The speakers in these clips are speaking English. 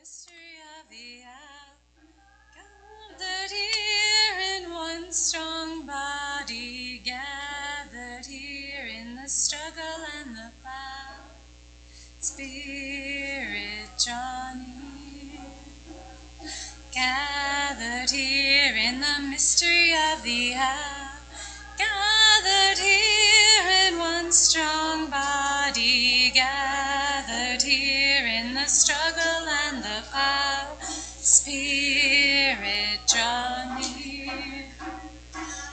mystery of the hour, gathered here in one strong body, gathered here in the struggle and the power. Spirit, draw near, gathered here in the mystery of the hour, gathered here in one strong body, gathered here in the struggle and the power. Spirit, draw near,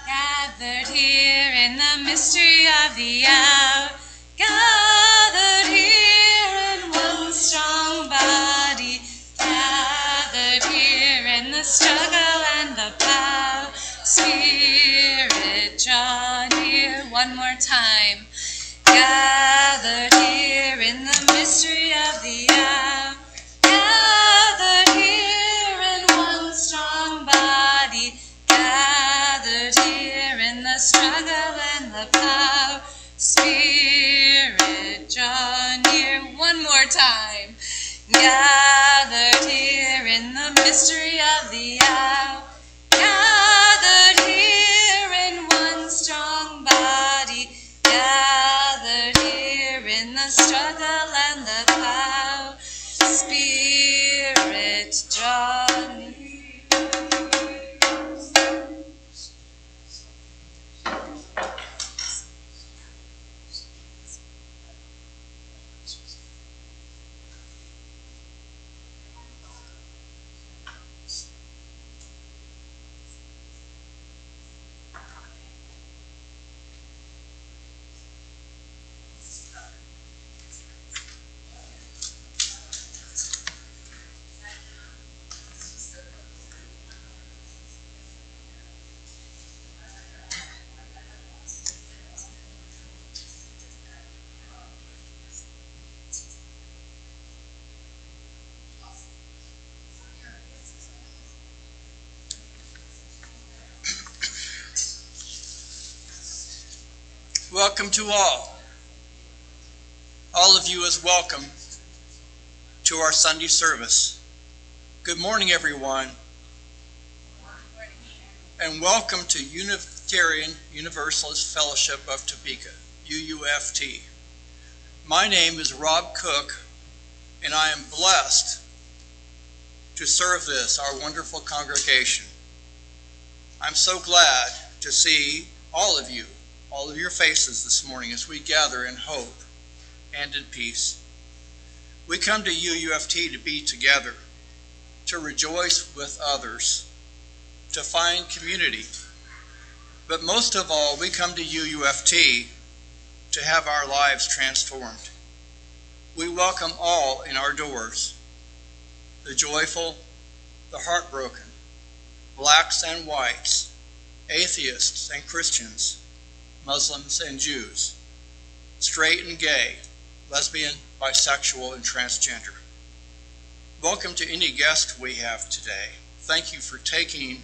gathered here in the mystery of the hour, gathered here in one strong body, gathered here in the struggle and the power. Spirit, draw near. One more time. Gathered here in the mystery of the hour, gathered here in one strong body, gathered here in the struggle and the power. Spirit, draw near. One more time. Gathered here in the mystery of the hour, gathered here in one strong body, gathered here in the struggle and the power. Spirit, draw near. Welcome to all. All of you is welcome to our Sunday service. Good morning, everyone. And welcome to Unitarian Universalist Fellowship of Topeka, UUFT. My name is Rob Koch, and I am blessed to serve this, our wonderful congregation. I'm so glad to see all of you, all of your faces this morning as we gather in hope and in peace. We come to UUFT to be together, to rejoice with others, to find community. But most of all, we come to UUFT to have our lives transformed. We welcome all in our doors, the joyful, the heartbroken, blacks and whites, atheists and Christians, Muslims and Jews, straight and gay, lesbian, bisexual, and transgender. Welcome to any guest we have today. Thank you for taking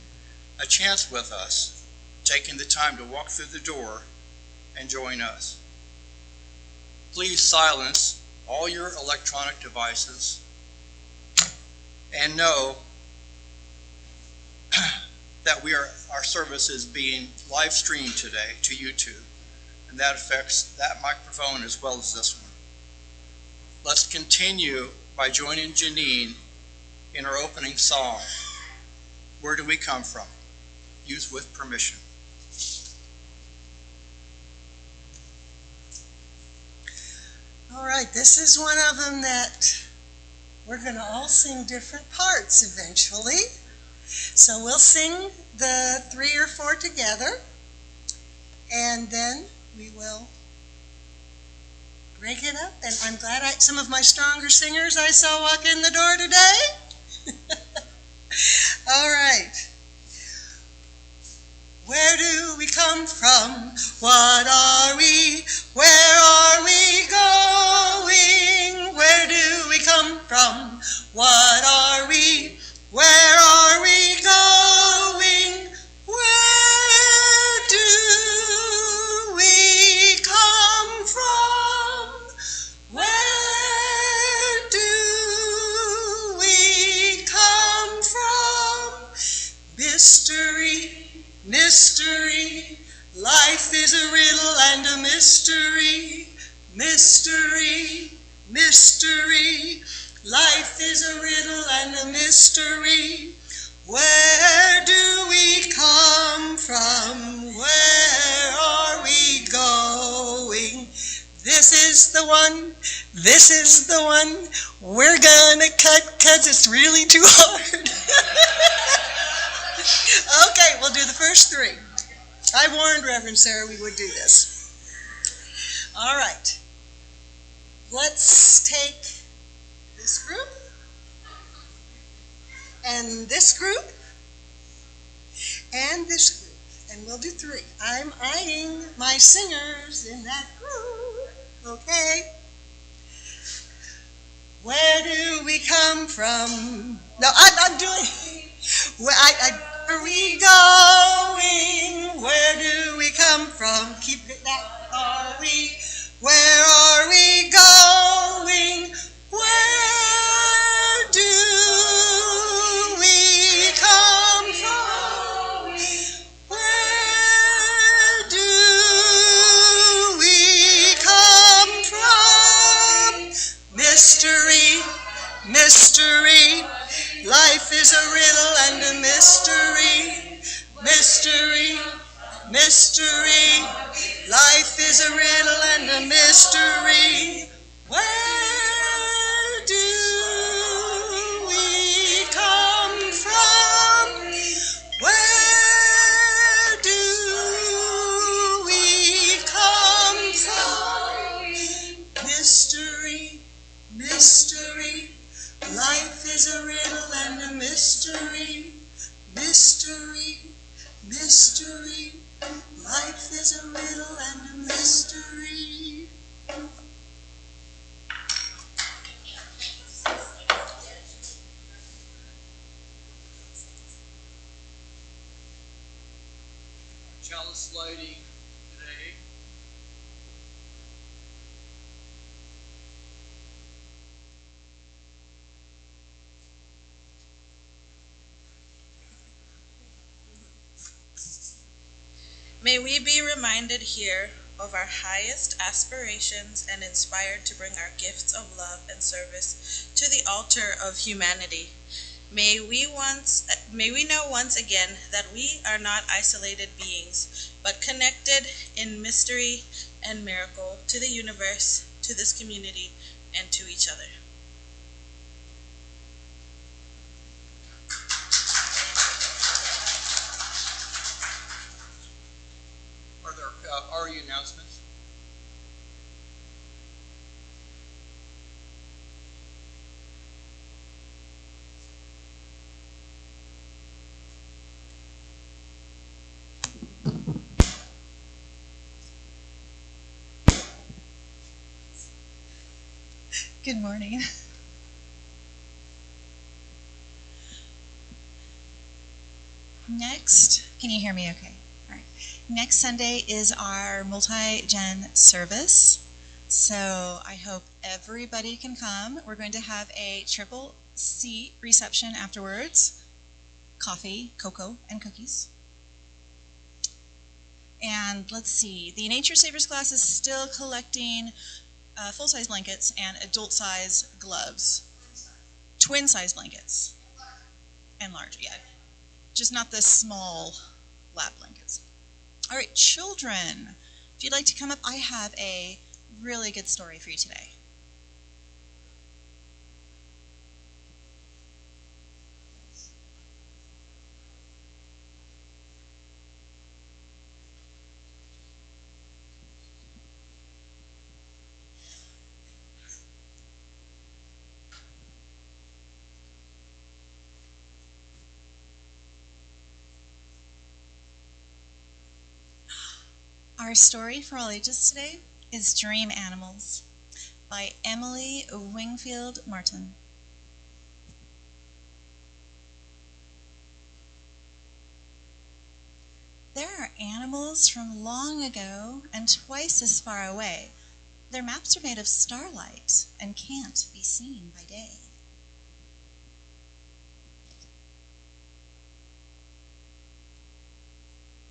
a chance with us, taking the time to walk through the door and join us. Please silence all your electronic devices and know that our service is being live streamed today to YouTube, and that affects that microphone as well as this one. Let's continue by joining Janine in our opening song, Where Do We Come From? Used with permission. All right, this is one of them that we're going to all sing different parts eventually. So we'll sing the 3 or 4 together, and then we will break it up. And I'm glad some of my stronger singers I saw walk in the door today. All right. Where do we come from? What are we? Where are we going? Where do we come from? What are we? Where are we going? Where do we come from? Where do we and a mystery, mystery, mystery. Life is a riddle and a mystery. Where do we come from? Where are we going? This is the one, this is the one. We're gonna cut because it's really too hard. Okay, we'll do the first three. I warned Reverend Sarah we would do this. All right. Let's take this group and this group and this group, and we'll do three. I'm eyeing my singers in that group, okay? Where do we come from? No, I'm doing, where are we going? Where do we come from? Keep it that. Are we? Where are we going? Where do we come from? Where do we come from? Mystery, mystery. Life is a riddle and a mystery. Mystery, mystery. Life is a riddle and a mystery. Where do we come from? Where do we come from? Mystery, mystery. Life is a riddle and a mystery. Mystery, mystery. Life is a riddle and a mystery. Chalice lady today. May we be reminded here of our highest aspirations and inspired to bring our gifts of love and service to the altar of humanity. May we know once again that we are not isolated beings, but connected in mystery and miracle to the universe, to this community, and to each other. Are you announcements? Good morning. Next, can you hear me okay? All right. Next Sunday is our multi-gen service. So I hope everybody can come. We're going to have a triple C reception afterwards. Coffee, cocoa, and cookies. And let's see, the Nature Savers class is still collecting full-size blankets and adult-size gloves. Twin-size blankets. And large, yeah. Just not the small lab blankets. All right, children, if you'd like to come up, I have a really good story for you today. Our story for all ages today is Dream Animals by Emily Wingfield Martin. There are animals from long ago and twice as far away. Their maps are made of starlight and can't be seen by day.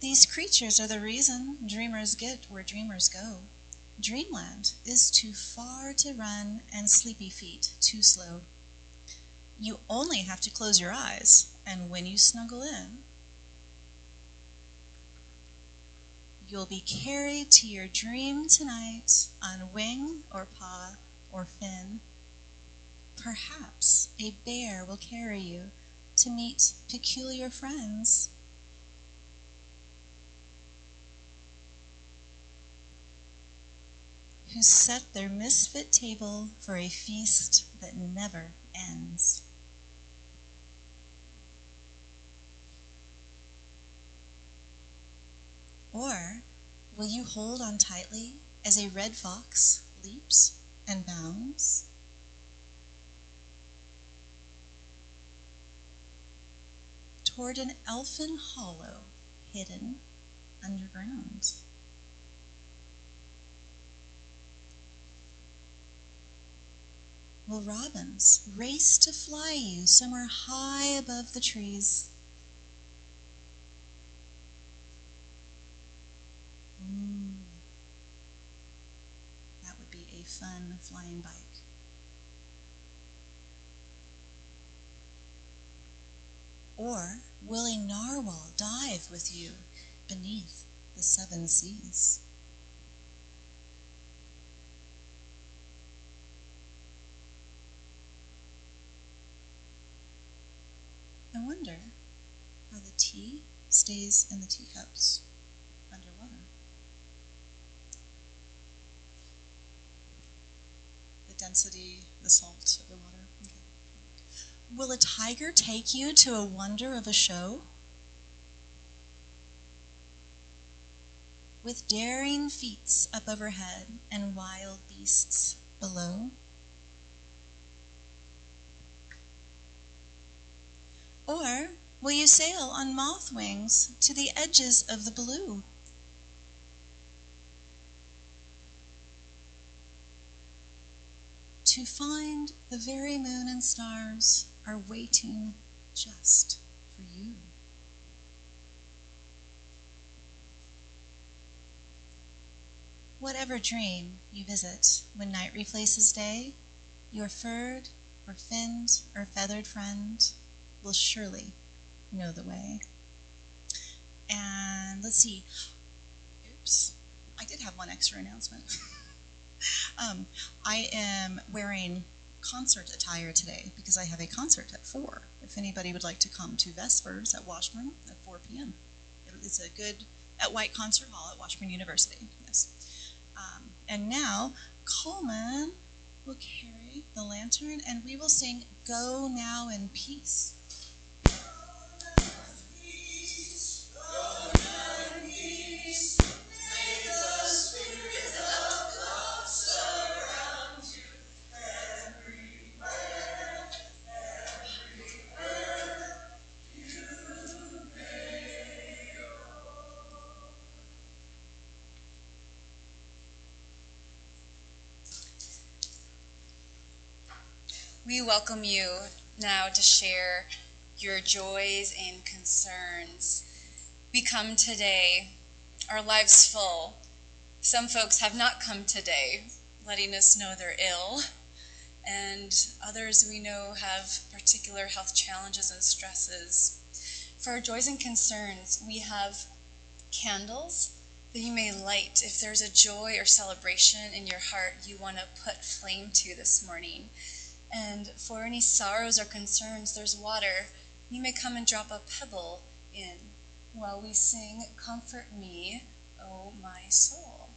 These creatures are the reason dreamers get where dreamers go. Dreamland is too far to run and sleepy feet too slow. You only have to close your eyes, and when you snuggle in, you'll be carried to your dream tonight on wing or paw or fin. Perhaps a bear will carry you to meet peculiar friends. Who set their misfit table for a feast that never ends. Or will you hold on tightly as a red fox leaps and bounds? Toward an elfin hollow hidden underground. Will robins race to fly you somewhere high above the trees? That would be a fun flying bike. Or will a narwhal dive with you beneath the 7 seas? I wonder how the tea stays in the teacups underwater. The density, the salt of the water. Okay. Will a tiger take you to a wonder of a show? With daring feats up overhead and wild beasts below? Or will you sail on moth wings to the edges of the blue? To find the very moon and stars are waiting just for you. Whatever dream you visit when night replaces day, your furred or finned or feathered friend will surely know the way. And let's see. Oops. I did have one extra announcement. I am wearing concert attire today because I have a concert at 4. If anybody would like to come to Vespers at Washburn at 4 p.m. It's a good, at White Concert Hall at Washburn University, yes. And now, Coleman will carry the lantern and we will sing Go Now in Peace. We welcome you now to share your joys and concerns. We come today, our lives full. Some folks have not come today, letting us know they're ill, and others we know have particular health challenges and stresses. For our joys and concerns, we have candles that you may light if there's a joy or celebration in your heart you want to put flame to this morning. And for any sorrows or concerns, there's water. You may come and drop a pebble in while we sing, Comfort Me, O my soul.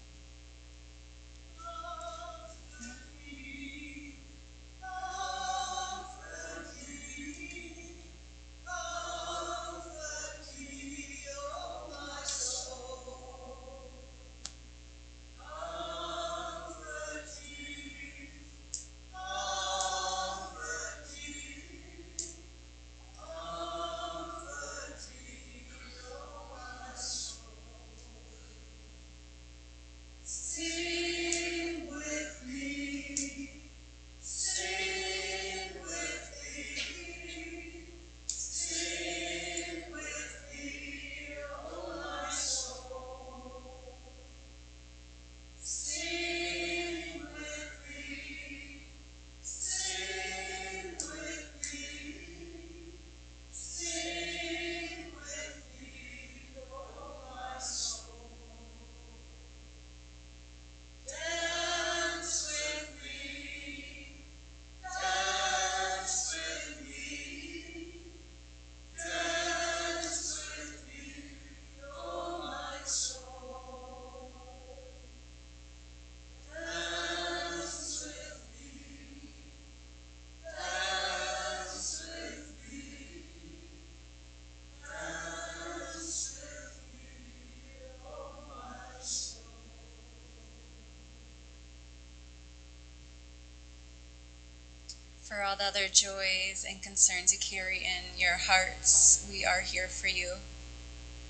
For all the other joys and concerns you carry in your hearts, we are here for you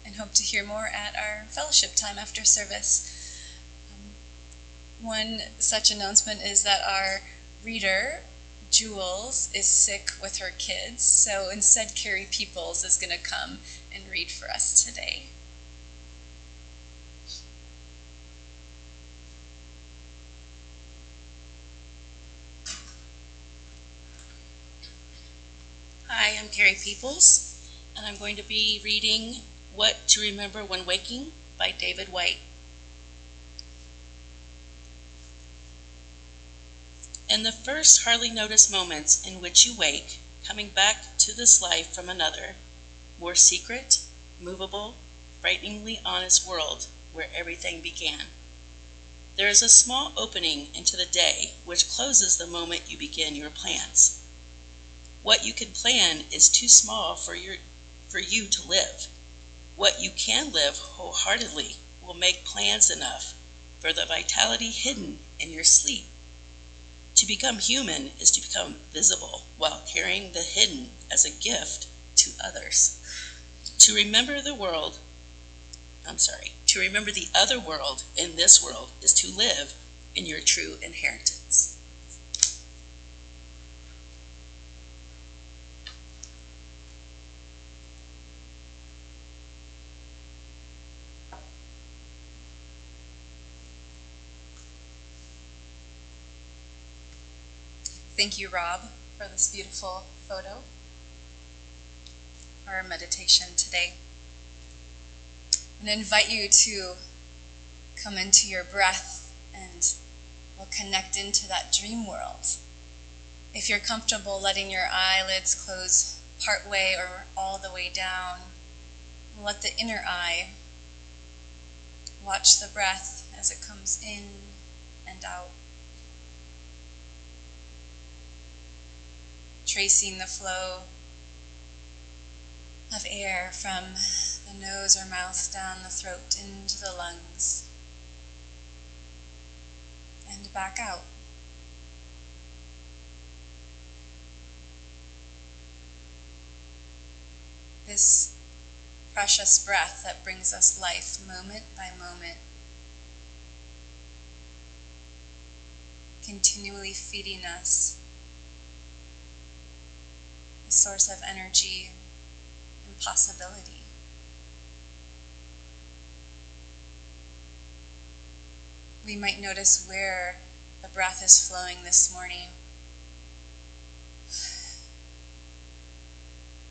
and hope to hear more at our fellowship time after service. One such announcement is that our reader, Jules, is sick with her kids, so instead Carrie Peoples is going to come and read for us today. Hi, I'm Carrie Peoples, and I'm going to be reading What to Remember When Waking by David White. In the first hardly noticed moments in which you wake, coming back to this life from another, more secret, movable, frighteningly honest world where everything began, there is a small opening into the day which closes the moment you begin your plans. What you can plan is too small for you to live. What you can live wholeheartedly will make plans enough for the vitality hidden in your sleep. To become human is to become visible while carrying the hidden as a gift to others. To remember the other world in this world is to live in your true inheritance. Thank you, Rob, for this beautiful photo for our meditation today. And I invite you to come into your breath and we'll connect into that dream world. If you're comfortable letting your eyelids close part way or all the way down, let the inner eye watch the breath as it comes in and out. Tracing the flow of air from the nose or mouth down the throat into the lungs and back out. This precious breath that brings us life moment by moment, continually feeding us a source of energy and possibility. We might notice where the breath is flowing this morning.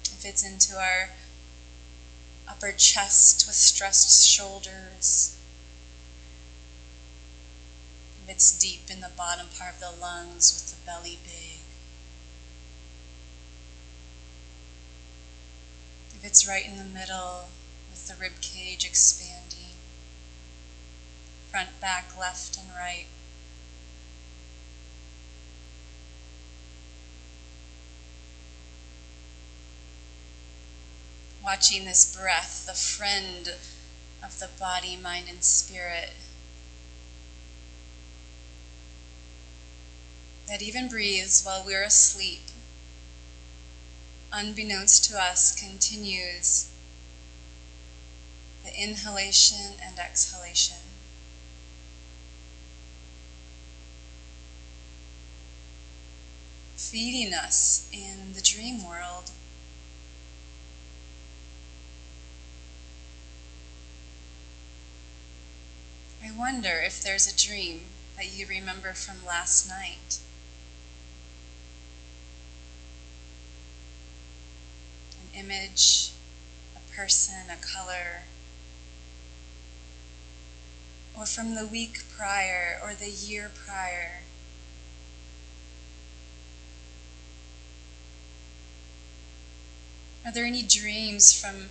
If it's into our upper chest with stressed shoulders, if it's deep in the bottom part of the lungs with the belly big, if it's right in the middle with the rib cage expanding, front, back, left, and right. Watching this breath, the friend of the body, mind, and spirit, that even breathes while we're asleep, unbeknownst to us, continues the inhalation and exhalation. Feeding us in the dream world. I wonder if there's a dream that you remember from last night. An image, a person, a color, or from the week prior or the year prior. Are there any dreams from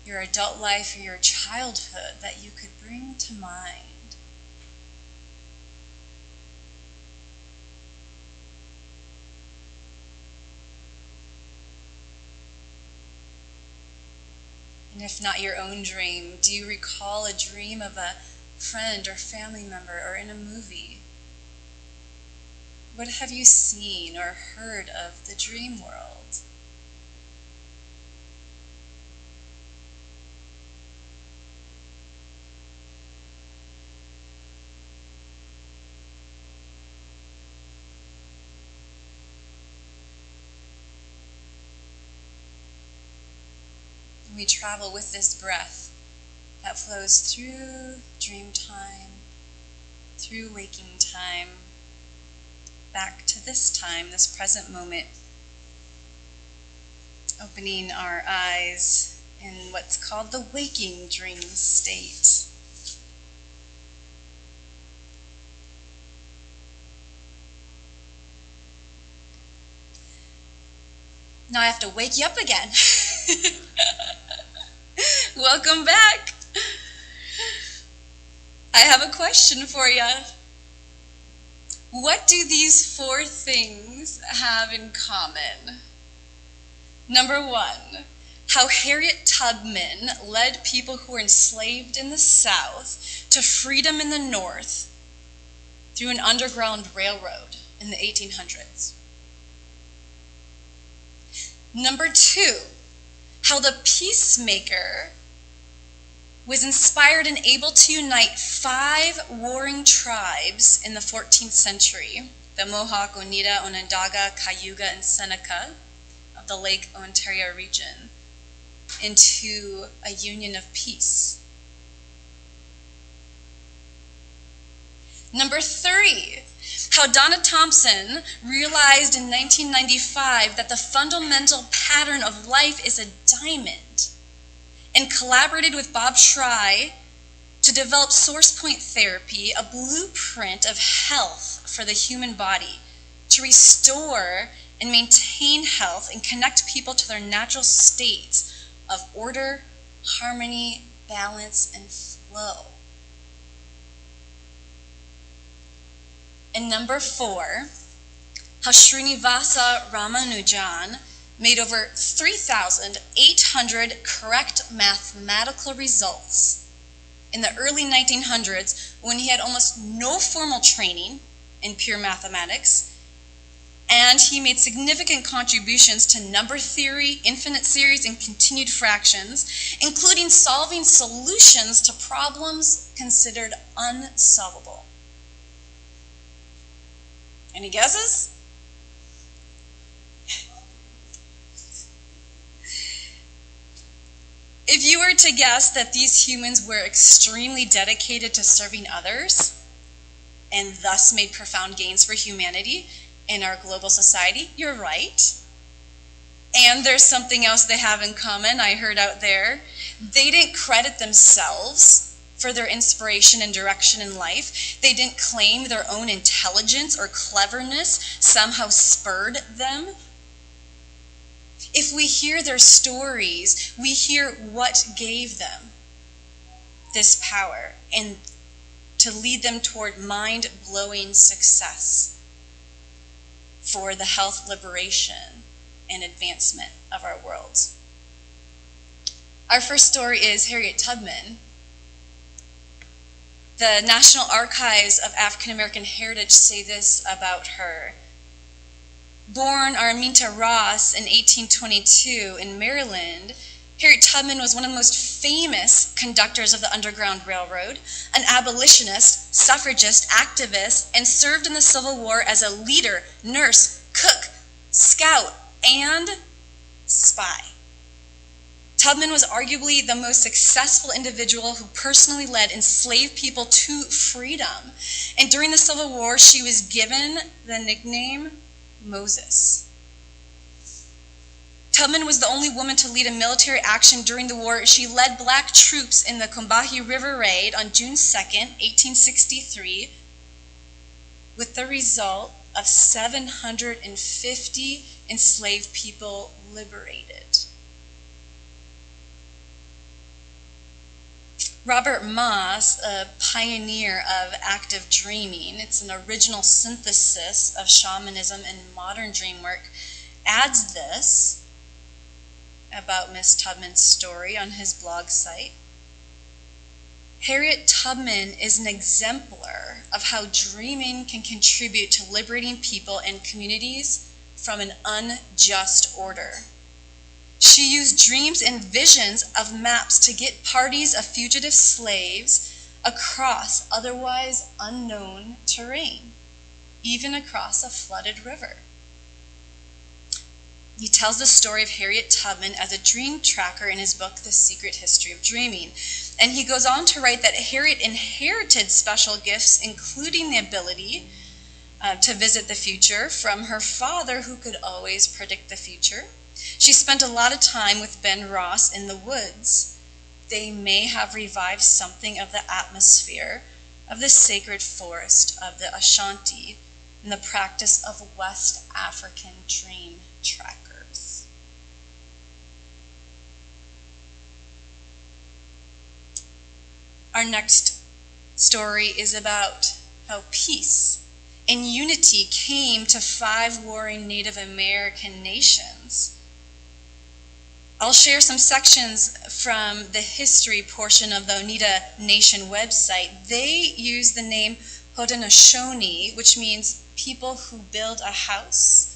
your adult life or your childhood that you could bring to mind? And if not your own dream, do you recall a dream of a friend or family member or in a movie? What have you seen or heard of the dream world? We travel with this breath that flows through dream time, through waking time, back to this time, this present moment, opening our eyes in what's called the waking dream state. Now I have to wake you up again. Welcome back. I have a question for you. What do these 4 things have in common? Number 1, how Harriet Tubman led people who were enslaved in the South to freedom in the North through an underground railroad in the 1800s. Number 2, how the peacemaker was inspired and able to unite 5 warring tribes in the 14th century, the Mohawk, Oneida, Onondaga, Cayuga, and Seneca of the Lake Ontario region, into a union of peace. Number 3, how Donna Thompson realized in 1995 that the fundamental pattern of life is a diamond, and collaborated with Bob Schrey to develop source point therapy, a blueprint of health for the human body, to restore and maintain health and connect people to their natural states of order, harmony, balance, and flow. And number 4, how Srinivasa Ramanujan made over 3,800 correct mathematical results in the early 1900s when he had almost no formal training in pure mathematics, and he made significant contributions to number theory, infinite series, and continued fractions, including solving solutions to problems considered unsolvable. Any guesses? If you were to guess that these humans were extremely dedicated to serving others and thus made profound gains for humanity in our global society, you're right. And there's something else they have in common I heard out there. They didn't credit themselves for their inspiration and direction in life. They didn't claim their own intelligence or cleverness somehow spurred them. If we hear their stories, we hear what gave them this power and to lead them toward mind-blowing success for the health liberation and advancement of our world. Our first story is Harriet Tubman. The National Archives of African American Heritage say this about her. Born Arminta Ross in 1822 in Maryland, Harriet Tubman was one of the most famous conductors of the Underground Railroad, an abolitionist, suffragist, activist, and served in the Civil War as a leader, nurse, cook, scout, and spy. Tubman was arguably the most successful individual who personally led enslaved people to freedom. And during the Civil War, she was given the nickname Moses. Tubman was the only woman to lead a military action during the war. She led black troops in the Combahee River Raid on June 2nd, 1863, with the result of 750 enslaved people liberated. Robert Moss, a pioneer of active dreaming, it's an original synthesis of shamanism and modern dream work, adds this about Miss Tubman's story on his blog site. Harriet Tubman is an exemplar of how dreaming can contribute to liberating people and communities from an unjust order. She used dreams and visions of maps to get parties of fugitive slaves across otherwise unknown terrain, even across a flooded river. He tells the story of Harriet Tubman as a dream tracker in his book, The Secret History of Dreaming. And he goes on to write that Harriet inherited special gifts, including the ability to visit the future from her father, who could always predict the future. She spent a lot of time with Ben Ross in the woods. They may have revived something of the atmosphere of the sacred forest of the Ashanti in the practice of West African dream trackers. Our next story is about how peace and unity came to 5 warring Native American nations. I'll share some sections from the history portion of the Oneida Nation website. They use the name Haudenosaunee, which means people who build a house,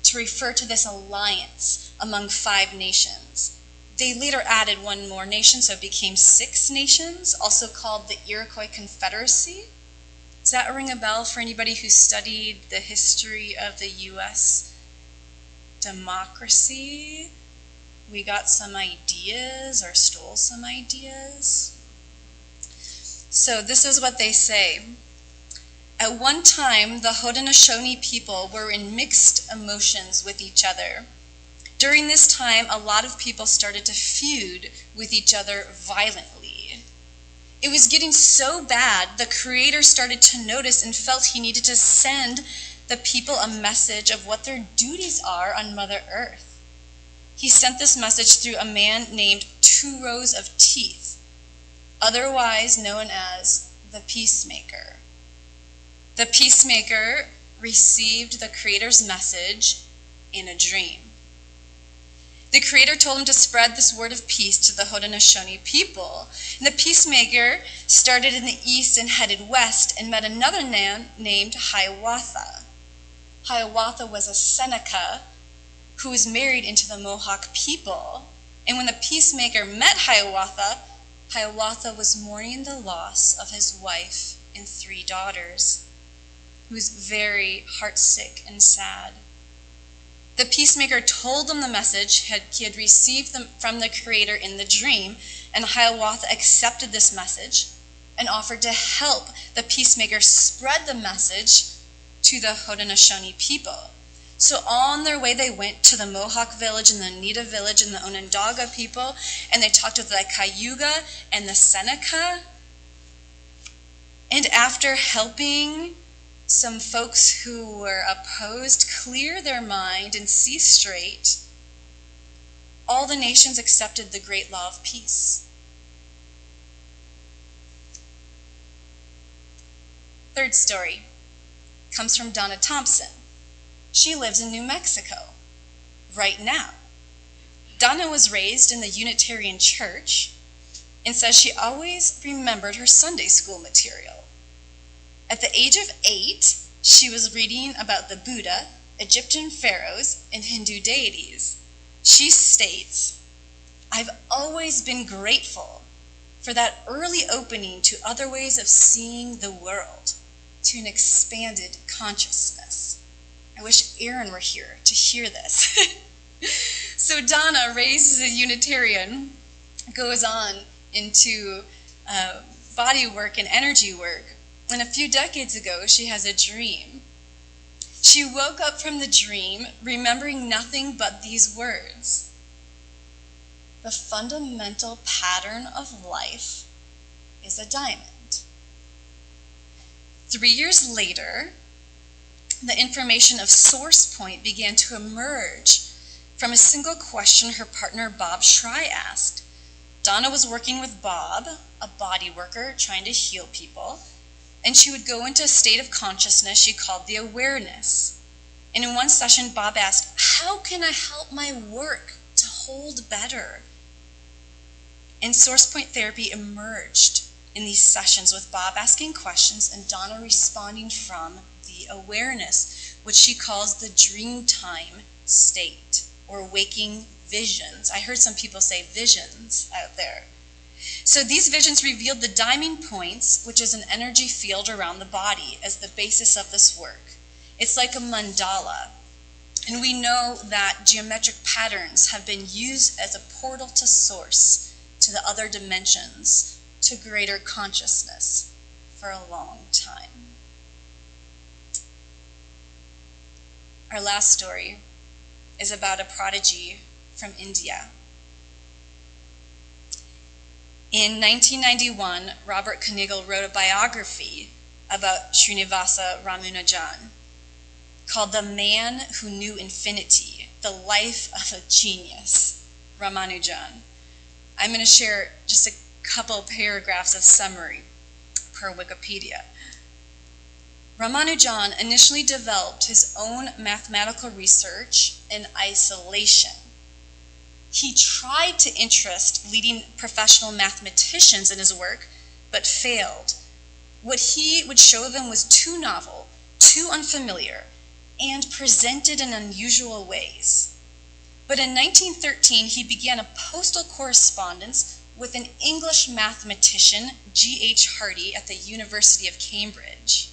to refer to this alliance among 5 nations. They later added 1 more nation, so it became 6 nations, also called the Iroquois Confederacy. Does that ring a bell for anybody who studied the history of the U.S. democracy? We got some ideas or stole some ideas. So this is what they say. At one time, the Haudenosaunee people were in mixed emotions with each other. During this time, a lot of people started to feud with each other violently. It was getting so bad, the Creator started to notice and felt he needed to send the people a message of what their duties are on Mother Earth. He sent this message through a man named 2 Rows of Teeth, otherwise known as the Peacemaker. The Peacemaker received the Creator's message in a dream. The Creator told him to spread this word of peace to the Haudenosaunee people. And the Peacemaker started in the east and headed west and met another man named Hiawatha. Hiawatha was a Seneca who was married into the Mohawk people. And when the Peacemaker met Hiawatha, Hiawatha was mourning the loss of his wife and 3 daughters. He was very heartsick and sad. The Peacemaker told them the message he had received from the Creator in the dream, and Hiawatha accepted this message and offered to help the Peacemaker spread the message to the Haudenosaunee people. So on their way they went to the Mohawk village and the Oneida village and the Onondaga people, and they talked to the Cayuga and the Seneca. And after helping some folks who were opposed clear their mind and see straight, all the nations accepted the great law of peace. 3rd story comes from Donna Thompson. She lives in New Mexico right now. Donna was raised in the Unitarian Church and says she always remembered her Sunday school material. At the age of 8, she was reading about the Buddha, Egyptian pharaohs, and Hindu deities. She states, "I've always been grateful for that early opening to other ways of seeing the world, to an expanded consciousness." I wish Aaron were here to hear this. So Donna, raised as a Unitarian, goes on into body work and energy work. And a few decades ago, she has a dream. She woke up from the dream remembering nothing but these words: "The fundamental pattern of life is a diamond." 3 years later, the information of source point began to emerge from a single question her partner Bob Schrei asked. Donna was working with Bob, a body worker trying to heal people, and she would go into a state of consciousness she called the awareness. And in one session, Bob asked, "How can I help my work to hold better?" And source point therapy emerged in these sessions with Bob asking questions and Donna responding from the awareness, which she calls the dream time state, or waking visions. I heard some people say visions out there. So these visions revealed the DMin points, which is an energy field around the body, as the basis of this work. It's like a mandala. And we know that geometric patterns have been used as a portal to source, to the other dimensions, to greater consciousness for a long time. Our last story is about a prodigy from India. In 1991, Robert Knigle wrote a biography about Srinivasa Ramanujan called The Man Who Knew Infinity, The Life of a Genius, Ramanujan. I'm going to share just a couple paragraphs of summary per Wikipedia. Ramanujan initially developed his own mathematical research in isolation. He tried to interest leading professional mathematicians in his work, but failed. What he would show them was too novel, too unfamiliar, and presented in unusual ways. But in 1913, he began a postal correspondence with an English mathematician, G.H. Hardy, at the University of Cambridge.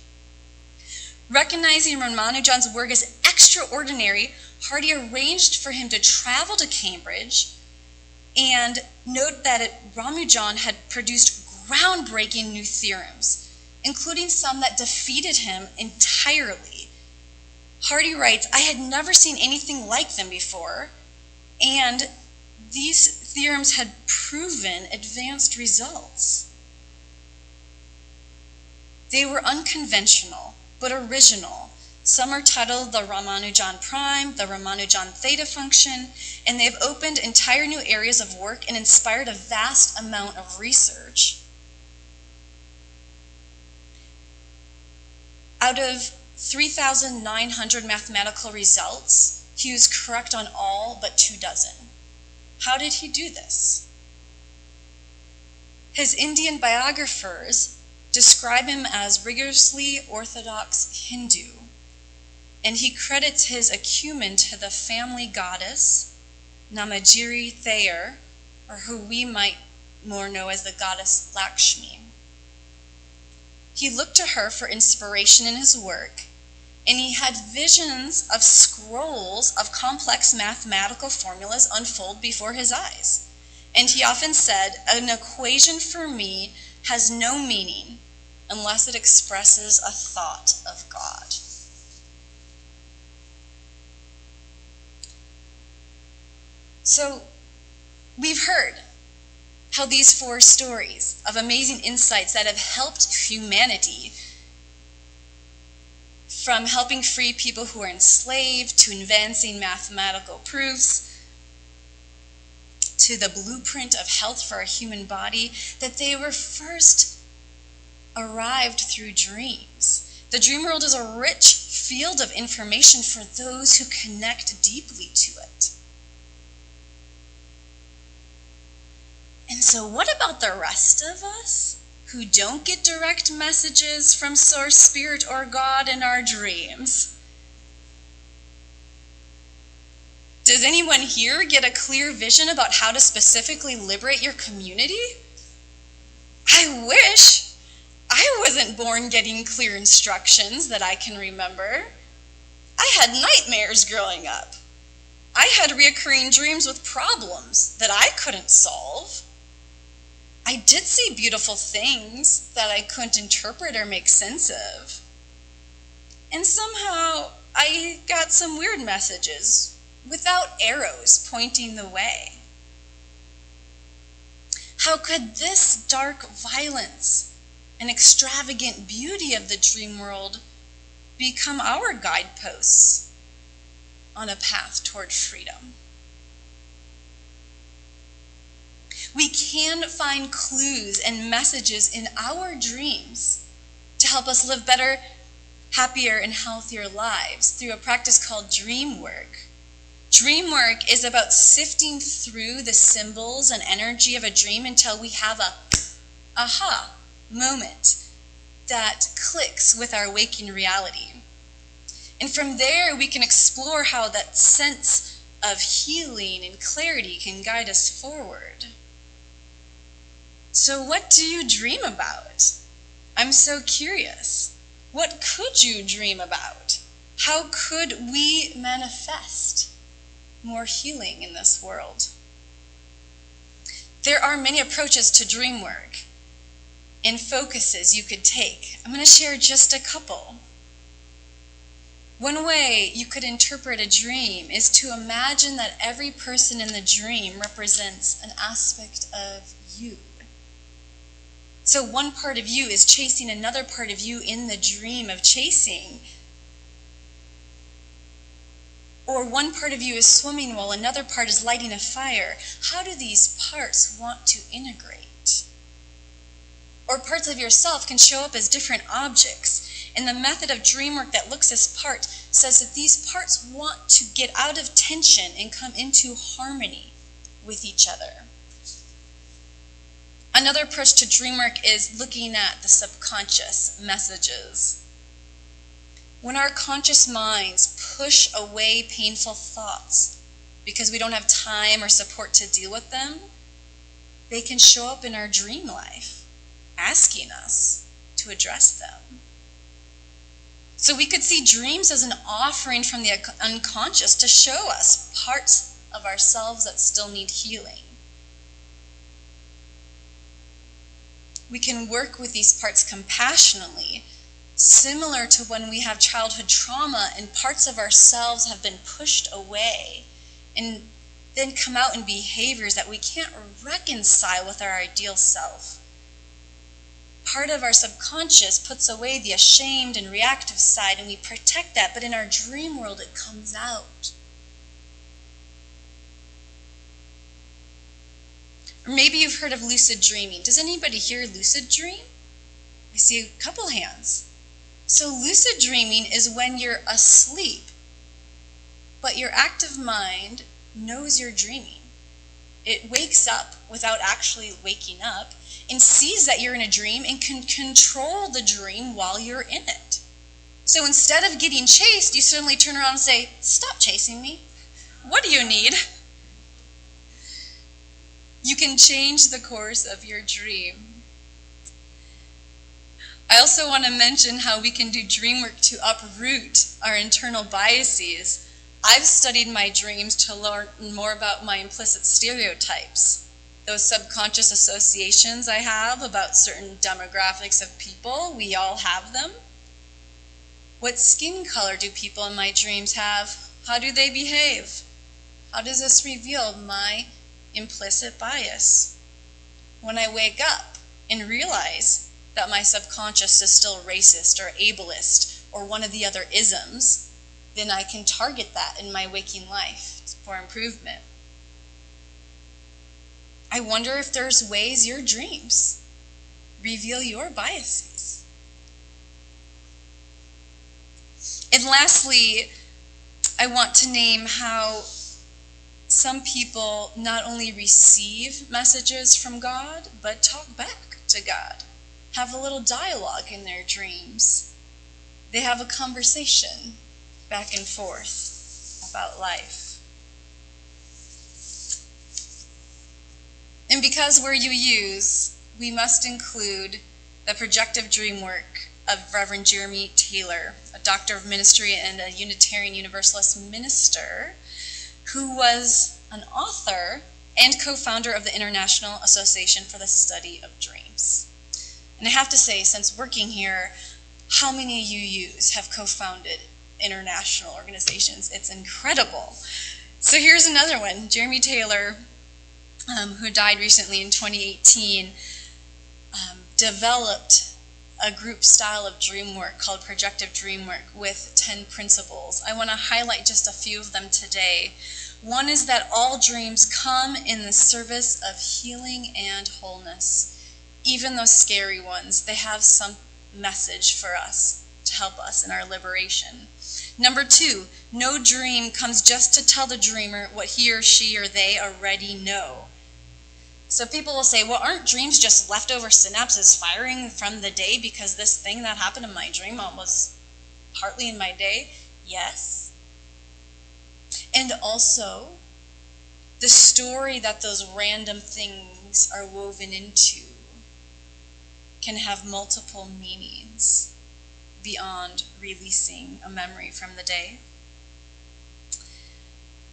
Recognizing Ramanujan's work as extraordinary, Hardy arranged for him to travel to Cambridge and note that Ramanujan had produced groundbreaking new theorems, including some that defeated him entirely. Hardy writes, "I had never seen anything like them before, and these theorems had proven advanced results. They were unconventional, but original. Some are titled the Ramanujan prime, the Ramanujan theta function, and they've opened entire new areas of work and inspired a vast amount of research. Out of 3,900 mathematical results, he was correct on all but 24. How did he do this? His Indian biographers describe him as rigorously orthodox Hindu, and he credits his acumen to the family goddess, Namagiri Thayer, or who we might more know as the goddess Lakshmi. He looked to her for inspiration in his work, and he had visions of scrolls of complex mathematical formulas unfold before his eyes. And he often said, "An equation for me has no meaning unless it expresses a thought of God." So we've heard how these 4 stories of amazing insights that have helped humanity, from helping free people who are enslaved to advancing mathematical proofs to the blueprint of health for a human body, that they were first arrived through dreams. The dream world is a rich field of information for those who connect deeply to it. And so what about the rest of us who don't get direct messages from Source, Spirit, or God in our dreams? Does anyone here get a clear vision about how to specifically liberate your community? I wish. I wasn't born getting clear instructions that I can remember. I had nightmares growing up. I had recurring dreams with problems that I couldn't solve. I did see beautiful things that I couldn't interpret or make sense of. And somehow I got some weird messages without arrows pointing the way. How could this dark violence and extravagant beauty of the dream world become our guideposts on a path toward freedom? We can find clues and messages in our dreams to help us live better, happier, and healthier lives through a practice called dreamwork. Dreamwork is about sifting through the symbols and energy of a dream until we have a aha moment that clicks with our waking reality. And from there, we can explore how that sense of healing and clarity can guide us forward. So what do you dream about? I'm so curious. What could you dream about? How could we manifest more healing in this world? There are many approaches to dream work and focuses you could take. I'm going to share just a couple. One way you could interpret a dream is to imagine that every person in the dream represents an aspect of you. So one part of you is chasing another part of you in the dream of chasing. Or one part of you is swimming while another part is lighting a fire. How do these parts want to integrate? Or parts of yourself can show up as different objects. And the method of dream work that looks as part says that these parts want to get out of tension and come into harmony with each other. Another approach to dream work is looking at the subconscious messages. When our conscious minds push away painful thoughts because we don't have time or support to deal with them, they can show up in our dream life, asking us to address them. So we could see dreams as an offering from the unconscious to show us parts of ourselves that still need healing. We can work with these parts compassionately, similar to when we have childhood trauma and parts of ourselves have been pushed away and then come out in behaviors that we can't reconcile with our ideal self. Part of our subconscious puts away the ashamed and reactive side, and we protect that, but in our dream world it comes out. Or maybe you've heard of lucid dreaming. Does anybody here lucid dream? I see a couple hands. So lucid dreaming is when you're asleep, but your active mind knows you're dreaming. It wakes up without actually waking up and sees that you're in a dream and can control the dream while you're in it. So instead of getting chased, you suddenly turn around and say, "Stop chasing me. What do you need?" You can change the course of your dream. I also want to mention how we can do dream work to uproot our internal biases. I've studied my dreams to learn more about my implicit stereotypes. Those subconscious associations I have about certain demographics of people, we all have them. What skin color do people in my dreams have? How do they behave? How does this reveal my implicit bias? When I wake up and realize that my subconscious is still racist or ableist or one of the other isms, then I can target that in my waking life for improvement. I wonder if there's ways your dreams reveal your biases. And lastly, I want to name how some people not only receive messages from God, but talk back to God, have a little dialogue in their dreams. They have a conversation back and forth about life. And because we're UUs, we must include the Projective Dreamwork of Reverend Jeremy Taylor, a doctor of ministry and a Unitarian Universalist minister, who was an author and co-founder of the International Association for the Study of Dreams. And I have to say, since working here, how many UUs have co-founded international organizations? It's incredible. So here's another one. Jeremy Taylor, who died recently in 2018, developed a group style of dream work called Projective Dreamwork with 10 principles. I want to highlight just a few of them today. One is that all dreams come in the service of healing and wholeness. Even those scary ones, they have some message for us to help us in our liberation. Number 2, no dream comes just to tell the dreamer what he or she or they already know. So people will say, well, aren't dreams just leftover synapses firing from the day because this thing that happened in my dream was partly in my day? Yes. And also, the story that those random things are woven into can have multiple meanings beyond releasing a memory from the day.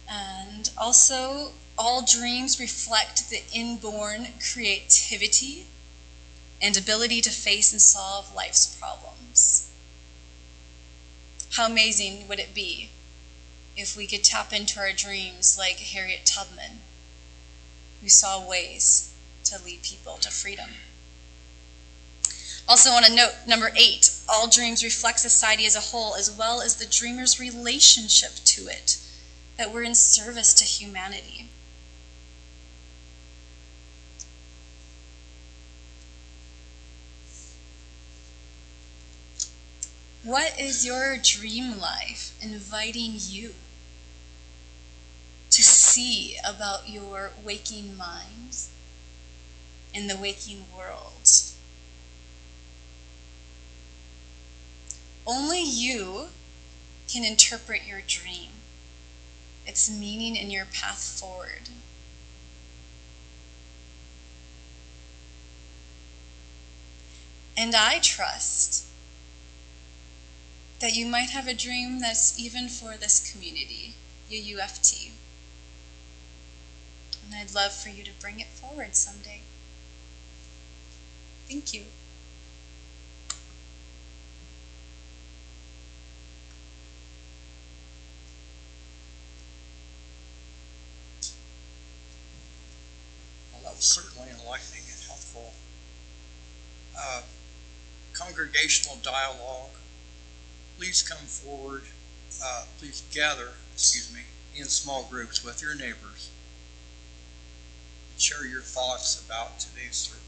And also, all dreams reflect the inborn creativity and ability to face and solve life's problems. How amazing would it be if we could tap into our dreams like Harriet Tubman, who saw ways to lead people to freedom? Also want to note, number 8, all dreams reflect society as a whole, as well as the dreamer's relationship to it, that we're in service to humanity. What is your dream life inviting you to see about your waking mind in the waking world? Only you can interpret your dream, its meaning, and your path forward. And I trust that you might have a dream that's even for this community, UUFT. And I'd love for you to bring it forward someday. Thank you. Well, that was certainly enlightening and helpful. Congregational dialogue. Please come forward. Please gather, in small groups with your neighbors. Share your thoughts about today's service.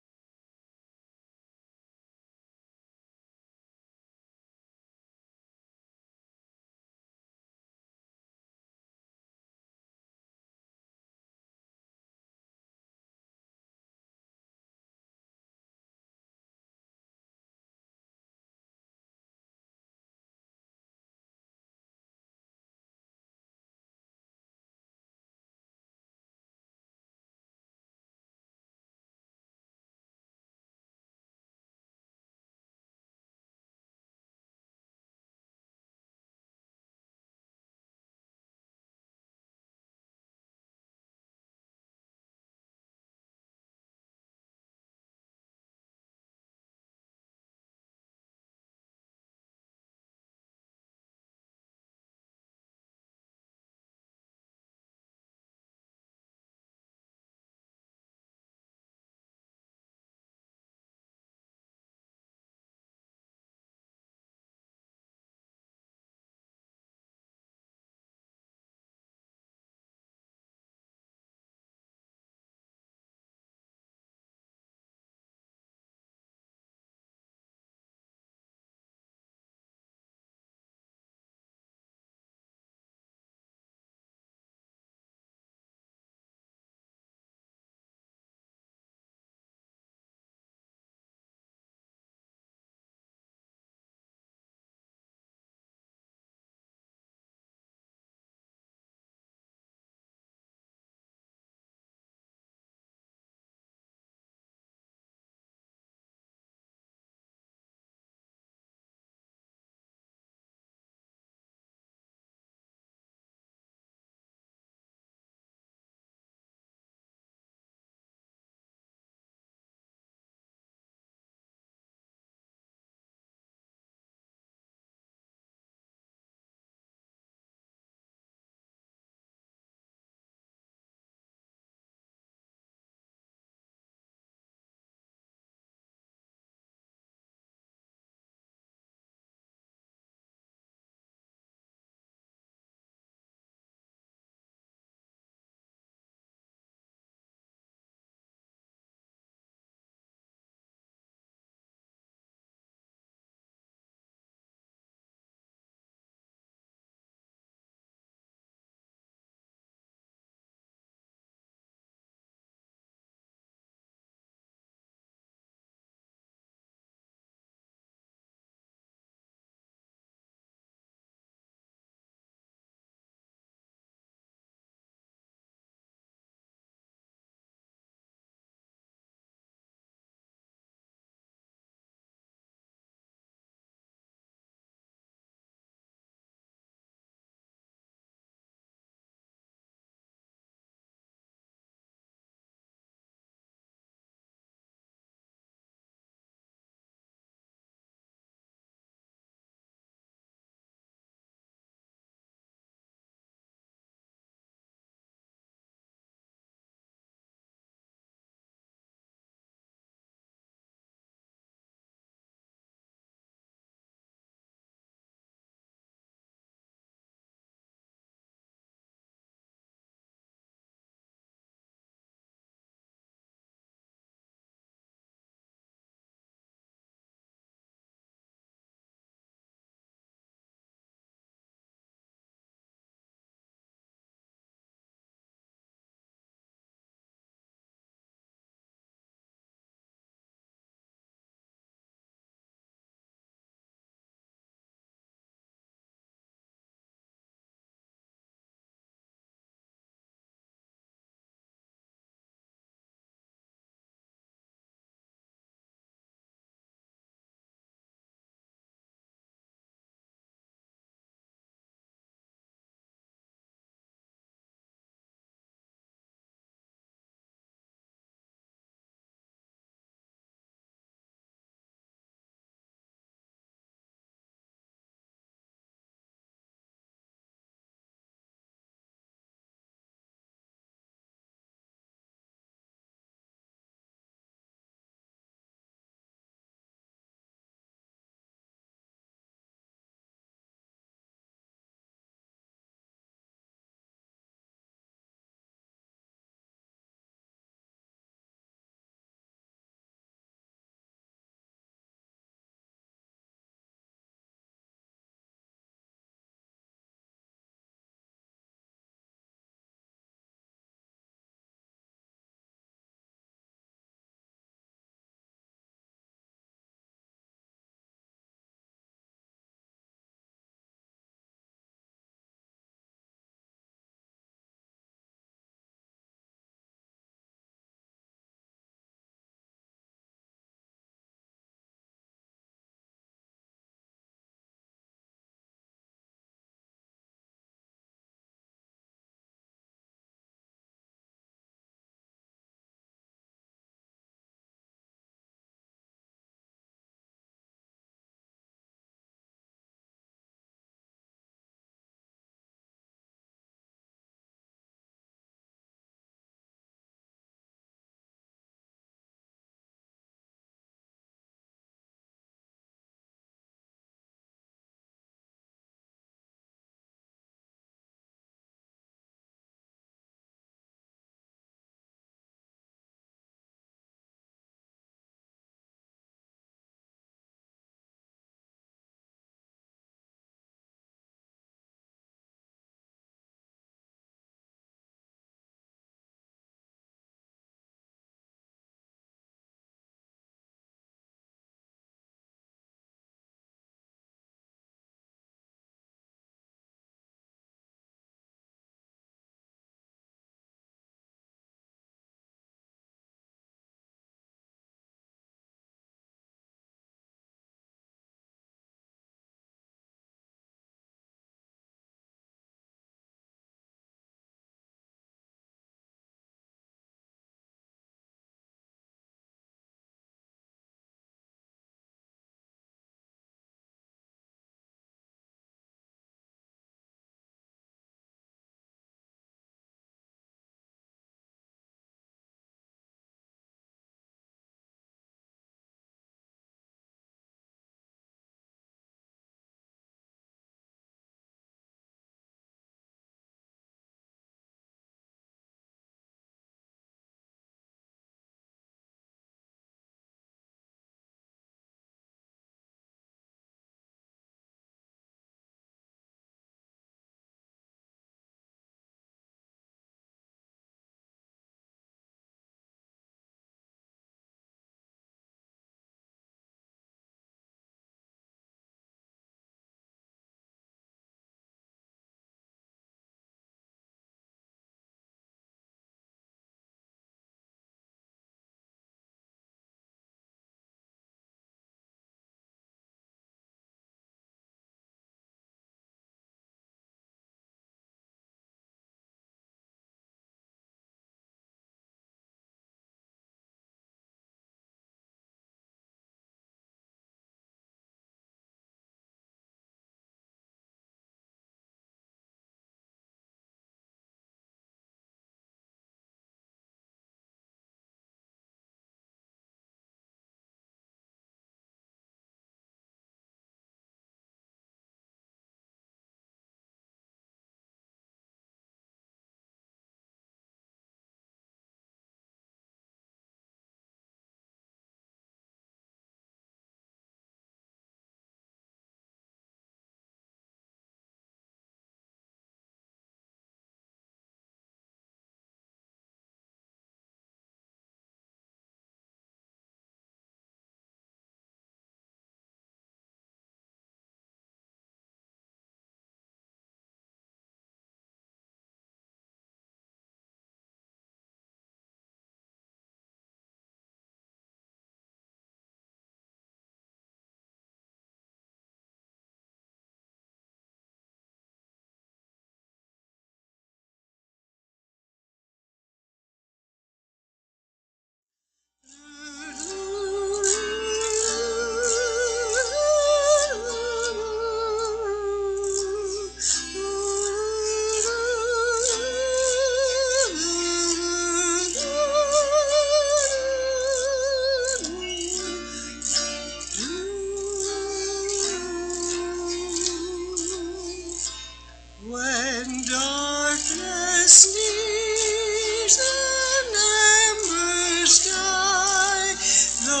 nears an amber sky, the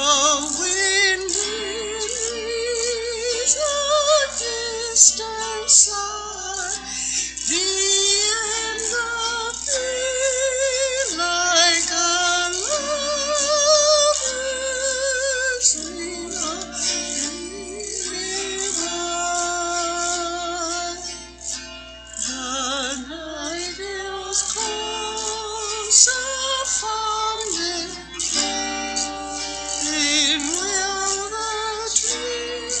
wind is a distant sigh, the end of day like a lover's dream of the night is close upon me. Then will the trees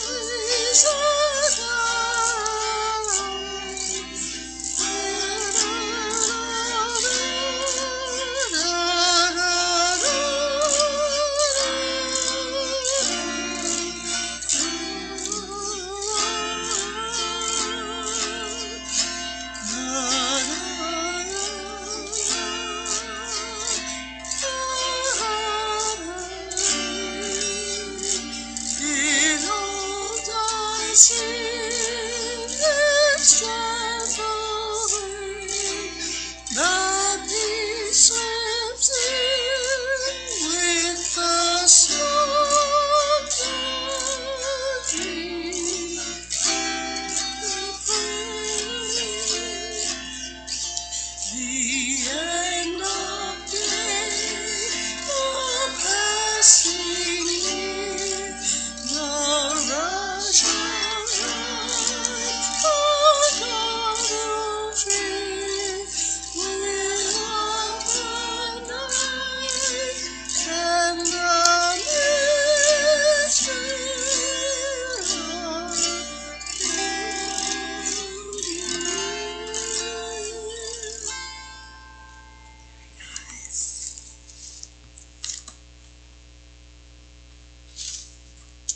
it all dies in its gentle wind. The peace slips in with the smoke of dream. The end of day, the passing year, the rush of life, forgotten fear, will of the night and the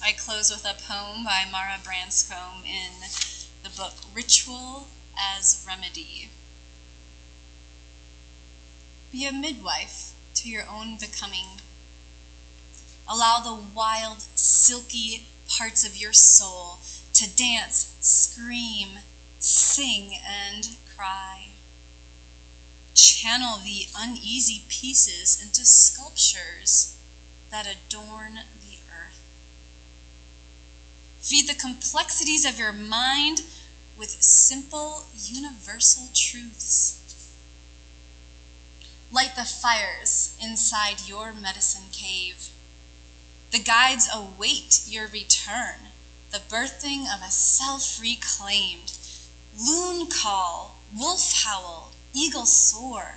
I close with a poem by Mara Branscombe in the book Ritual as Remedy. Be a midwife to your own becoming. Allow the wild, silky parts of your soul to dance, scream, sing, and cry. Channel the uneasy pieces into sculptures that adorn the earth. Feed the complexities of your mind with simple, universal truths. Light the fires inside your medicine cave. The guides await your return, the birthing of a self reclaimed. Loon call, wolf howl, eagle soar,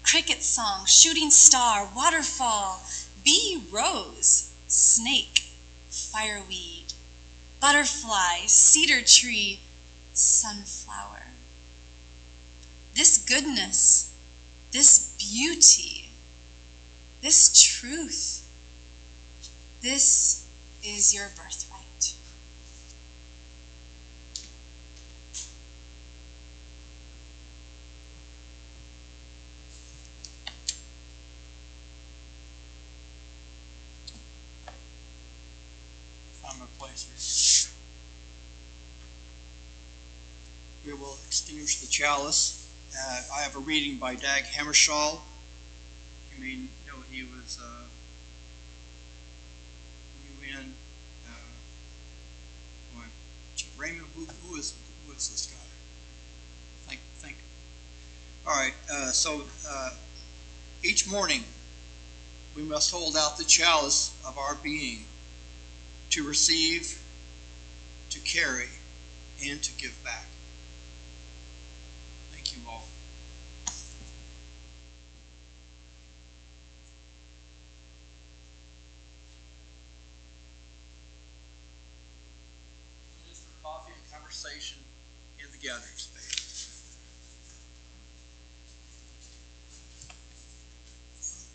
cricket song, shooting star, waterfall, bee rose, snake, fireweed, butterfly, cedar tree, sunflower. This goodness, this beauty, this truth, this is your birthright. Find my place here. We will extinguish the chalice. I have a reading by Dag Hammarskjöld. You may know he was UN. Raymond, who is this guy? Think. All right. So each morning we must hold out the chalice of our being to receive, to carry, and to give back. Thank you all. Just for coffee and conversation in the gathering space.